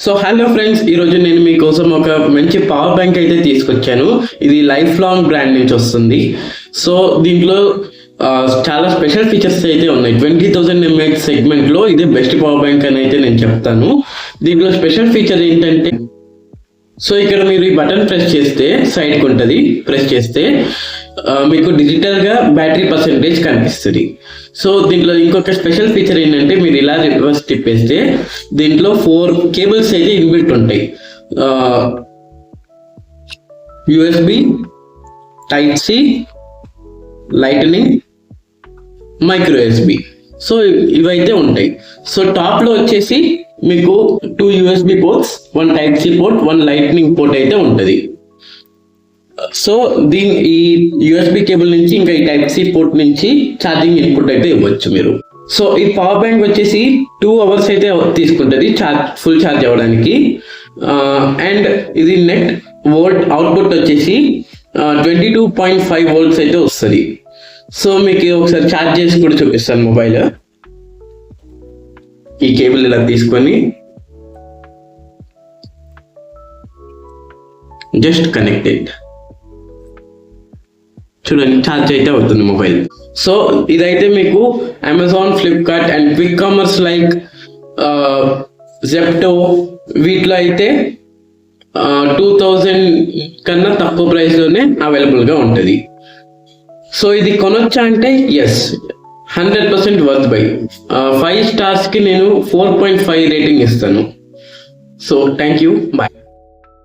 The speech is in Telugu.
సో హలో ఫ్రెండ్స్, ఈరోజు నేను మీకోసం ఒక మంచి పవర్ బ్యాంక్ అయితే తీసుకొచ్చాను. ఇది లైఫ్ లాంగ్ బ్రాండ్ నుంచి వస్తుంది. సో దీంట్లో చాలా స్పెషల్ ఫీచర్స్ అయితే ఉన్నాయి. 20,000 mAh సెగ్మెంట్లో ఇది బెస్ట్ పవర్ బ్యాంక్ అని అయితే నేను చెప్తాను. దీంట్లో స్పెషల్ ఫీచర్ ఏంటంటే, సో ఇక్కడ మీరు ఈ బటన్ ప్రెస్ చేస్తే సైడ్కి ఉంటుంది. ప్రెస్ చేస్తే మీకు డిజిటల్గా బ్యాటరీ పర్సెంటేజ్ కనిపిస్తుంది. సో దీంట్లో ఇంకొక స్పెషల్ ఫీచర్ ఏంటంటే, మీరు ఇలా రివర్స్ తిప్పేస్తే దీంట్లో 4 కేబుల్స్ అయితే ఇన్బిల్ట్ ఉంటాయి. USB, type C, lightning, micro USB. So ఇవైతే ఉంటాయి. సో టాప్లో వచ్చేసి మీకు 2 USB ports, 1 type C port, 1 lightning port అయితే ఉంటుంది. సో ఈ USB కేబుల్ నుంచి ఇంకా ఈ టైప్ సి పోర్ట్ నుంచి ఛార్జింగ్ ఇన్పుట్ అయితే ఇవ్వచ్చు మీరు. సో ఈ పవర్ బ్యాంక్ వచ్చేసి 2 hours అయితే తీసుకుంటుంది ఫుల్ ఛార్జ్ అవ్వడానికి. అండ్ ఇది నెట్ వోల్ట్ అవుట్పుట్ వచ్చేసి 22.5 volts అయితే వస్తుంది. సో మీకు ఒకసారి ఛార్జ్ చేసి కూడా చూపిస్తాను. మొబైల్ ఈ కేబుల్ ఇలా తీసుకొని జస్ట్ కనెక్టెడ్, చూడండి ఛార్జ్ అయితే అవుతుంది మొబైల్. సో ఇదైతే మీకు Amazon, Flipkart and quick commerce like Zepto వీటిలో అయితే 2,000 కన్నా తక్కువ ప్రైస్లోనే అవైలబుల్గా ఉంటుంది. సో ఇది కొనొచ్చా అంటే ఎస్, 100% వర్త్ బై. 5 stars కి నేను 4.5 రేటింగ్ ఇస్తాను. So thank you, bye.